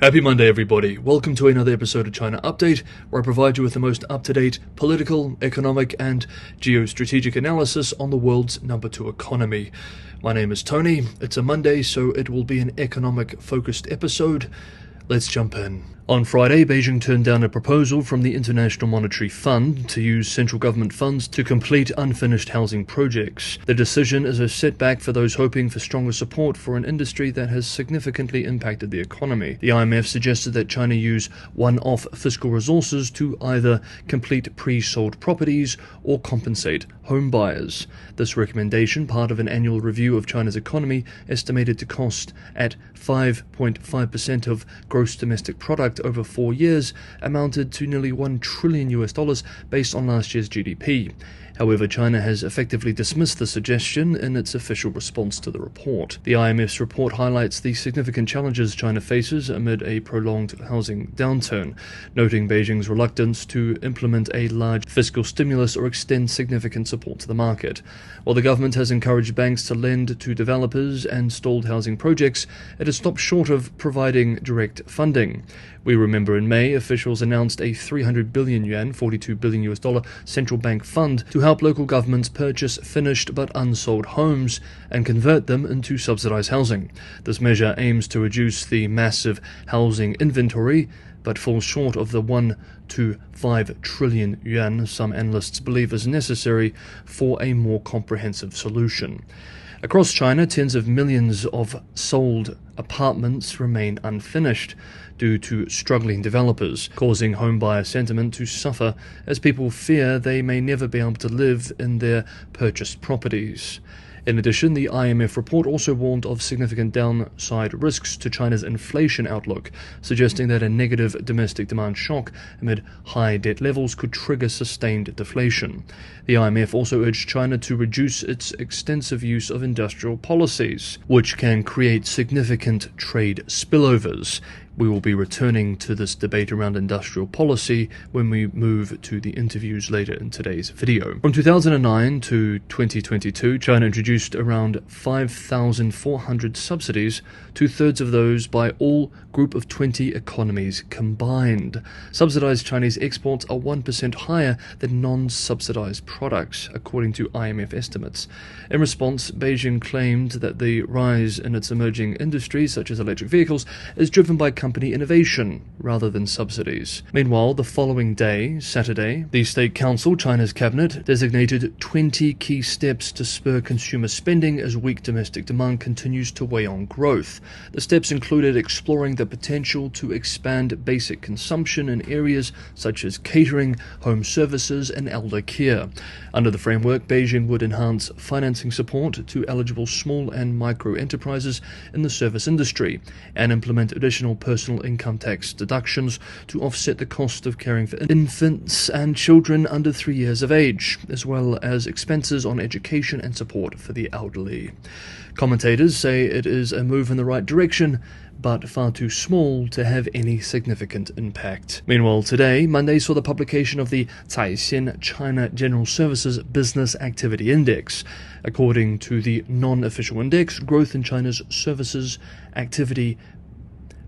Happy Monday, everybody. Welcome to another episode of China Update, where I provide you with the most up-to-date political, economic, and geostrategic analysis on the world's number 2 economy. My name is Tony. It's a Monday, so it will be an economic-focused episode. Let's jump in. On Friday, Beijing turned down a proposal from the International Monetary Fund to use central government funds to complete unfinished housing projects. The decision is a setback for those hoping for stronger support for an industry that has significantly impacted the economy. The IMF suggested that China use one-off fiscal resources to either complete pre-sold properties or compensate home buyers. This recommendation, part of an annual review of China's economy, estimated to cost at 5.5% of gross domestic product over 4 years, amounted to nearly $1 trillion based on last year's GDP. However, China has effectively dismissed the suggestion in its official response to the report. The IMF's report highlights the significant challenges China faces amid a prolonged housing downturn, noting Beijing's reluctance to implement a large fiscal stimulus or extend significant support to the market. While the government has encouraged banks to lend to developers and stalled housing projects, it has stopped short of providing direct funding. We remember in May, officials announced a 300 billion yuan, $42 billion central bank fund to help local governments purchase finished but unsold homes and convert them into subsidized housing. This measure aims to reduce the massive housing inventory, but falls short of the 1 to 5 trillion yuan some analysts believe is necessary for a more comprehensive solution. Across China, tens of millions of sold apartments remain unfinished due to struggling developers, causing homebuyer sentiment to suffer as people fear they may never be able to live in their purchased properties. In addition, the IMF report also warned of significant downside risks to China's inflation outlook, suggesting that a negative domestic demand shock amid high debt levels could trigger sustained deflation. The IMF also urged China to reduce its extensive use of industrial policies, which can create significant trade spillovers. We will be returning to this debate around industrial policy when we move to the interviews later in today's video. From 2009 to 2022, China introduced around 5,400 subsidies, two-thirds of those by all Group of 20 economies combined. Subsidized Chinese exports are 1% higher than non-subsidized products, according to IMF estimates. In response, Beijing claimed that the rise in its emerging industries, such as electric vehicles, is driven by company innovation rather than subsidies. Meanwhile, the following day, Saturday, the State Council, China's cabinet, designated 20 key steps to spur consumer spending as weak domestic demand continues to weigh on growth. The steps included exploring the potential to expand basic consumption in areas such as catering, home services, and elder care. Under the framework, Beijing would enhance financing support to eligible small and micro enterprises in the service industry and implement additional personal income tax deductions to offset the cost of caring for infants and children under 3 years of age, as well as expenses on education and support for the elderly. Commentators say it is a move in the right direction, but far too small to have any significant impact. Meanwhile, today, Monday, saw the publication of the Caixin China General Services Business Activity Index. According to the non-official index, growth in China's services activity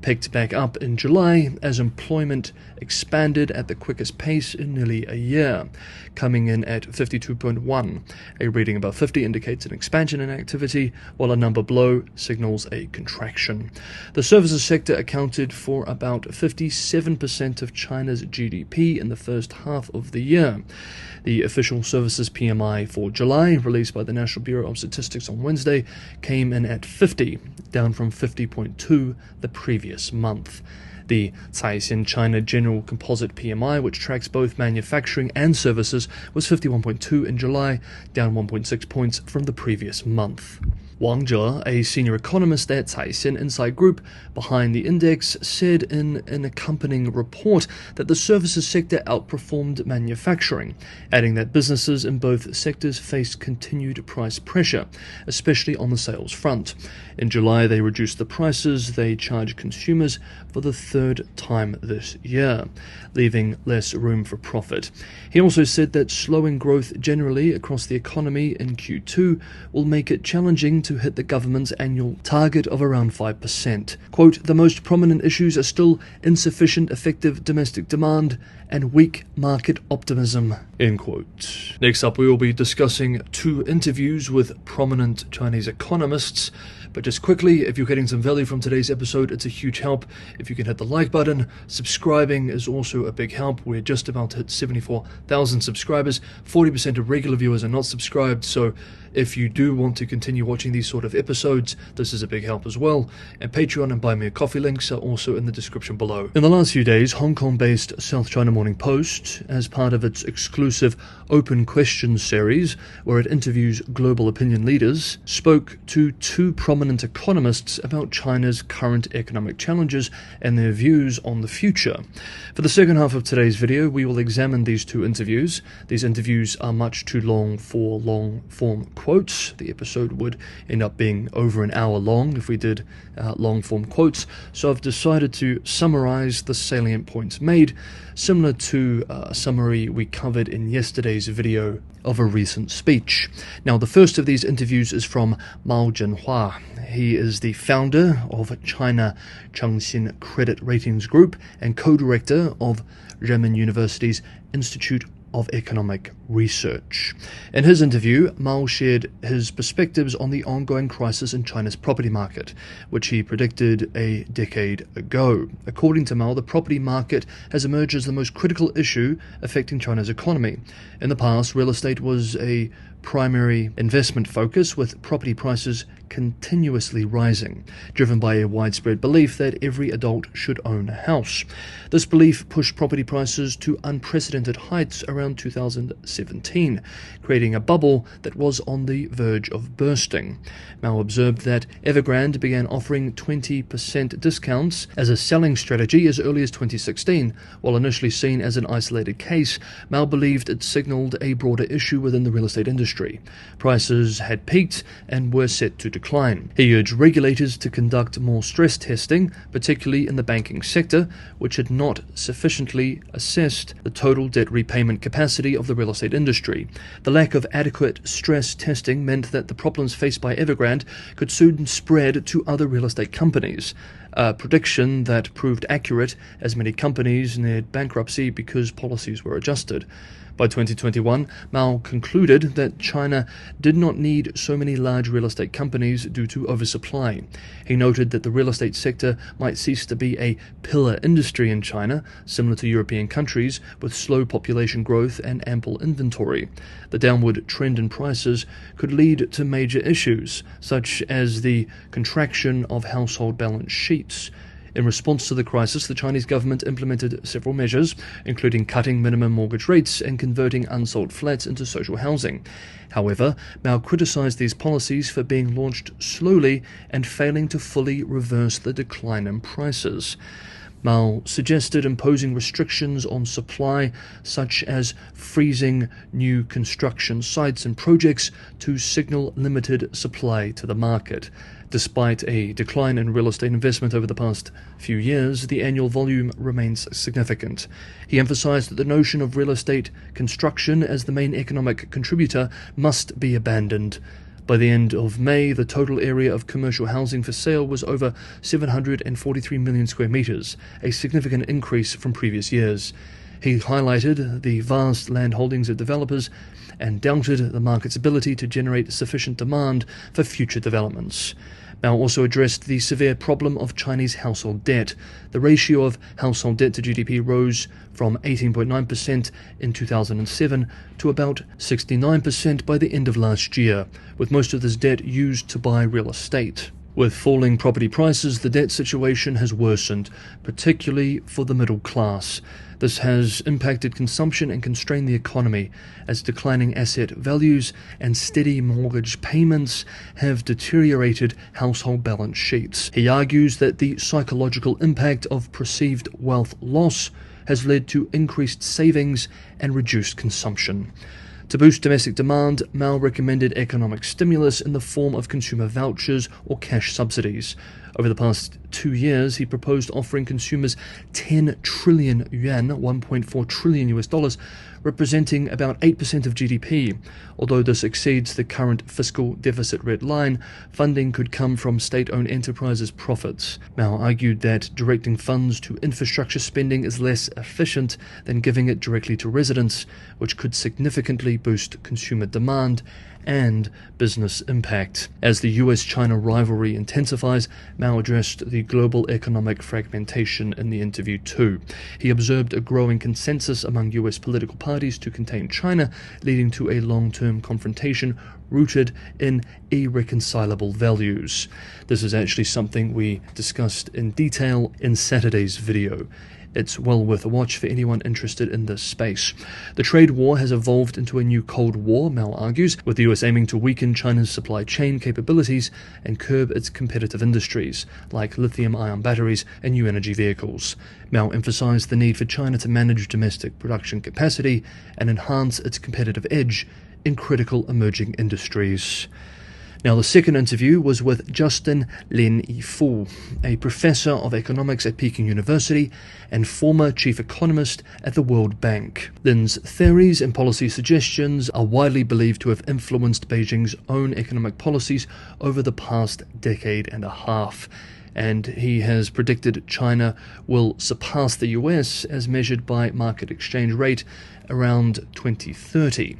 picked back up in July as employment expanded at the quickest pace in nearly a year, coming in at 52.1. A reading above 50 indicates an expansion in activity, while a number below signals a contraction. The services sector accounted for about 57% of China's GDP in the first half of the year. The official services PMI for July, released by the National Bureau of Statistics on Wednesday, came in at 50, down from 50.2 the previous month. The Caixin China General Composite PMI, which tracks both manufacturing and services, was 51.2 in July, down 1.6 points from the previous month. Wang Zhe, a senior economist at Caixin Insight Group behind the index, said in an accompanying report that the services sector outperformed manufacturing, adding that businesses in both sectors faced continued price pressure, especially on the sales front. In July, they reduced the prices they charge consumers for the third time this year, leaving less room for profit. He also said that slowing growth generally across the economy in Q2 will make it challenging to hit the government's annual target of around 5%. Quote, the most prominent issues are still insufficient effective domestic demand and weak market optimism, end quote. Next up, we will be discussing 2 interviews with prominent Chinese economists. But just quickly, if you're getting some value from today's episode, it's a huge help if you can hit the like button. Subscribing is also a big help. We're just about to hit 74,000 subscribers. 40% of regular viewers are not subscribed, so if you do want to continue watching these sort of episodes, this is a big help as well. And Patreon and Buy Me a Coffee links are also in the description below. In the last few days, Hong Kong-based South China Morning Post, as part of its exclusive Open Questions series, where it interviews global opinion leaders, spoke to 2 prominent economists about China's current economic challenges and their views on the future. For the second half of today's video, we will examine these 2 interviews. These interviews are much too long for long-form quotes. The episode would end up being over an hour long if we did long-form quotes, so I've decided to summarize the salient points made, similar to a summary we covered in yesterday's video of a recent speech. Now, the first of these interviews is from Mao Zhenhua. He is the founder of China Chengxin Credit Ratings Group and co-director of Renmin University's Institute of Economic Research. In his interview, Mao shared his perspectives on the ongoing crisis in China's property market, which he predicted a decade ago. According to Mao, the property market has emerged as the most critical issue affecting China's economy. In the past, real estate was a primary investment focus, with property prices continuously rising, driven by a widespread belief that every adult should own a house. This belief pushed property prices to unprecedented heights around 2017, creating a bubble that was on the verge of bursting. Mao observed that Evergrande began offering 20% discounts as a selling strategy as early as 2016. While initially seen as an isolated case, Mao believed it signaled a broader issue within the real estate industry. Prices had peaked and were set to decline. He urged regulators to conduct more stress testing, particularly in the banking sector, which had not sufficiently assessed the total debt repayment capacity of the real estate industry. The lack of adequate stress testing meant that the problems faced by Evergrande could soon spread to other real estate companies, a prediction that proved accurate as many companies neared bankruptcy because policies were adjusted. By 2021, Mao concluded that China did not need so many large real estate companies due to oversupply. He noted that the real estate sector might cease to be a pillar industry in China, similar to European countries with slow population growth and ample inventory. The downward trend in prices could lead to major issues, such as the contraction of household balance sheets. In response to the crisis, the Chinese government implemented several measures, including cutting minimum mortgage rates and converting unsold flats into social housing. However, Mao criticized these policies for being launched slowly and failing to fully reverse the decline in prices. Mao suggested imposing restrictions on supply, such as freezing new construction sites and projects to signal limited supply to the market. Despite a decline in real estate investment over the past few years, the annual volume remains significant. He emphasized that the notion of real estate construction as the main economic contributor must be abandoned. By the end of May, the total area of commercial housing for sale was over 743 million square meters, a significant increase from previous years. He highlighted the vast land holdings of developers and doubted the market's ability to generate sufficient demand for future developments. Mao also addressed the severe problem of Chinese household debt. The ratio of household debt to GDP rose from 18.9% in 2007 to about 69% by the end of last year, with most of this debt used to buy real estate. With falling property prices, the debt situation has worsened, particularly for the middle class. This has impacted consumption and constrained the economy, as declining asset values and steady mortgage payments have deteriorated household balance sheets. He argues that the psychological impact of perceived wealth loss has led to increased savings and reduced consumption. To boost domestic demand, Mao recommended economic stimulus in the form of consumer vouchers or cash subsidies. Over the past 2 years, he proposed offering consumers 10 trillion yuan, $1.4 trillion US, representing about 8% of GDP. Although this exceeds the current fiscal deficit red line, funding could come from state-owned enterprises' profits. Mao argued that directing funds to infrastructure spending is less efficient than giving it directly to residents, which could significantly boost consumer demand and business impact. As the US-China rivalry intensifies, Mao addressed the global economic fragmentation in the interview too. He observed a growing consensus among US political parties to contain China, leading to a long-term confrontation rooted in irreconcilable values. This is actually something we discussed in detail in Saturday's video. It's well worth a watch for anyone interested in this space. The trade war has evolved into a new Cold War, Mao argues, with the US aiming to weaken China's supply chain capabilities and curb its competitive industries, like lithium-ion batteries and new energy vehicles. Mao emphasized the need for China to manage domestic production capacity and enhance its competitive edge in critical emerging industries. Now, the second interview was with Justin Lin Yifu, a professor of economics at Peking University and former chief economist at the World Bank. Lin's theories and policy suggestions are widely believed to have influenced Beijing's own economic policies over the past decade and a half, and he has predicted China will surpass the US as measured by market exchange rate around 2030.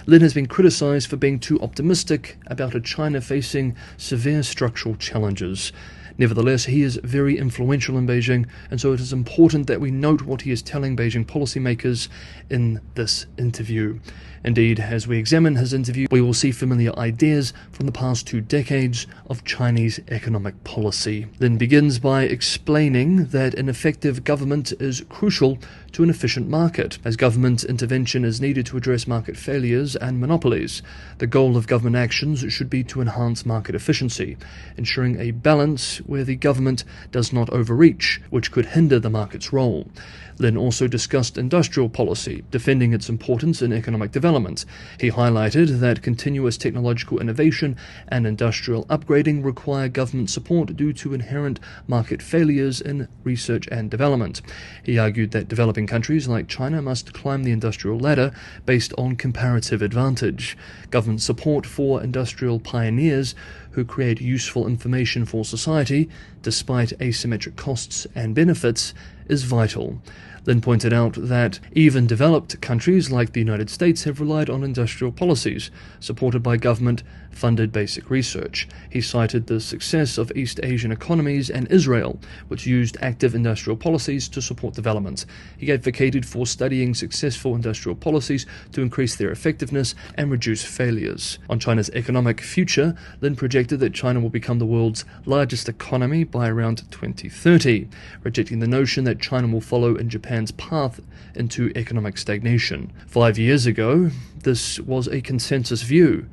Lin has been criticized for being too optimistic about a China facing severe structural challenges. Nevertheless, he is very influential in Beijing, and so it is important that we note what he is telling Beijing policymakers in this interview. Indeed, as we examine his interview, we will see familiar ideas from the past 2 decades of Chinese economic policy. Lin begins by explaining that an effective government is crucial to an efficient market, as government intervention is needed to address market failures and monopolies. The goal of government actions should be to enhance market efficiency, ensuring a balance where the government does not overreach, which could hinder the market's role. Lin also discussed industrial policy, defending its importance in economic development. He highlighted that continuous technological innovation and industrial upgrading require government support due to inherent market failures in research and development. He argued that developing countries like China must climb the industrial ladder based on comparative advantage. Government support for industrial pioneers who create useful information for society, despite asymmetric costs and benefits, is vital. Lin pointed out that even developed countries like the United States have relied on industrial policies, supported by government-funded basic research. He cited the success of East Asian economies and Israel, which used active industrial policies to support development. He advocated for studying successful industrial policies to increase their effectiveness and reduce failures. On China's economic future, Lin projected that China will become the world's largest economy by around 2030, rejecting the notion that China will follow in Japan's path into economic stagnation. 5 years ago, this was a consensus view.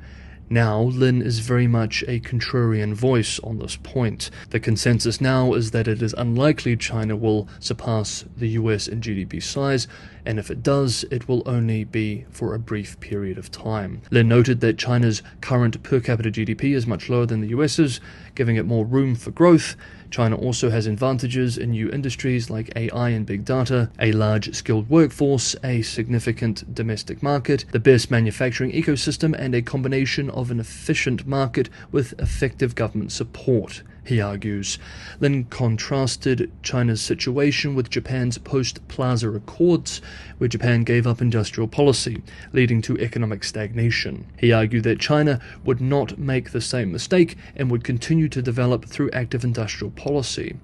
Now, Lin is very much a contrarian voice on this point. The consensus now is that it is unlikely China will surpass the US in GDP size, and if it does, it will only be for a brief period of time. Lin noted that China's current per capita GDP is much lower than the US's, giving it more room for growth. China also has advantages in new industries like AI and big data, a large skilled workforce, a significant domestic market, the best manufacturing ecosystem, and a combination of an efficient market with effective government support, he argues. Lin contrasted China's situation with Japan's post-Plaza Accords, where Japan gave up industrial policy, leading to economic stagnation. He argued that China would not make the same mistake and would continue to develop through active industrial policy.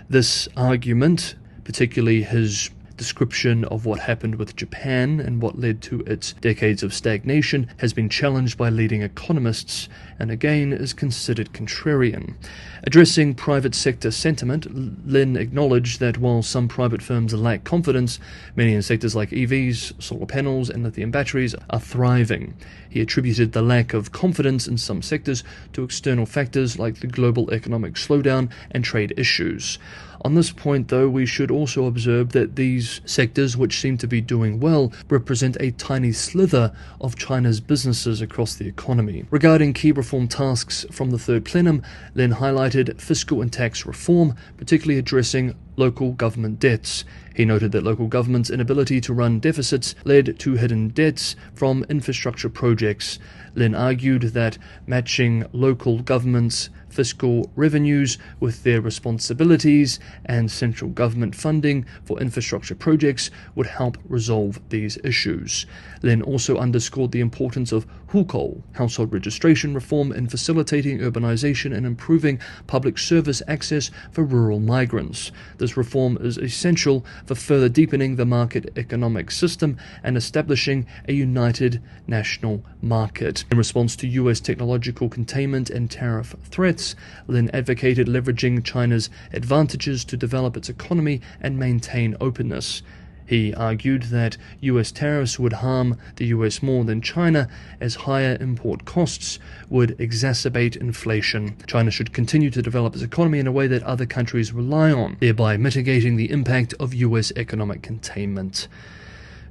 This argument, particularly his description of what happened with Japan and what led to its decades of stagnation, has been challenged by leading economists and again is considered contrarian. Addressing private sector sentiment, Lin acknowledged that while some private firms lack confidence, many in sectors like EVs, solar panels, and lithium batteries are thriving. He attributed the lack of confidence in some sectors to external factors like the global economic slowdown and trade issues. On this point, though, we should also observe that these sectors, which seem to be doing well, represent a tiny slither of China's businesses across the economy. Regarding key reform tasks from the third plenum, Lin highlighted fiscal and tax reform, particularly addressing local government debts. He noted that local government's inability to run deficits led to hidden debts from infrastructure projects. Lin argued that matching local governments' fiscal revenues with their responsibilities and central government funding for infrastructure projects would help resolve these issues. Lin also underscored the importance of hukou, household registration reform, in facilitating urbanization and improving public service access for rural migrants. This reform is essential for further deepening the market economic system and establishing a united national market. In response to US technological containment and tariff threats, Lin advocated leveraging China's advantages to develop its economy and maintain openness. He argued that US tariffs would harm the US more than China, as higher import costs would exacerbate inflation. China should continue to develop its economy in a way that other countries rely on, thereby mitigating the impact of US economic containment.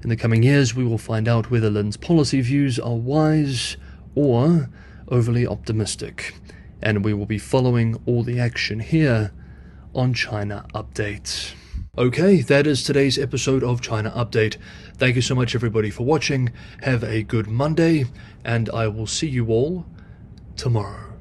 In the coming years, we will find out whether Lin's policy views are wise or overly optimistic, and we will be following all the action here on China Update. Okay, that is today's episode of China Update. Thank you so much, everybody, for watching. Have a good Monday, and I will see you all tomorrow.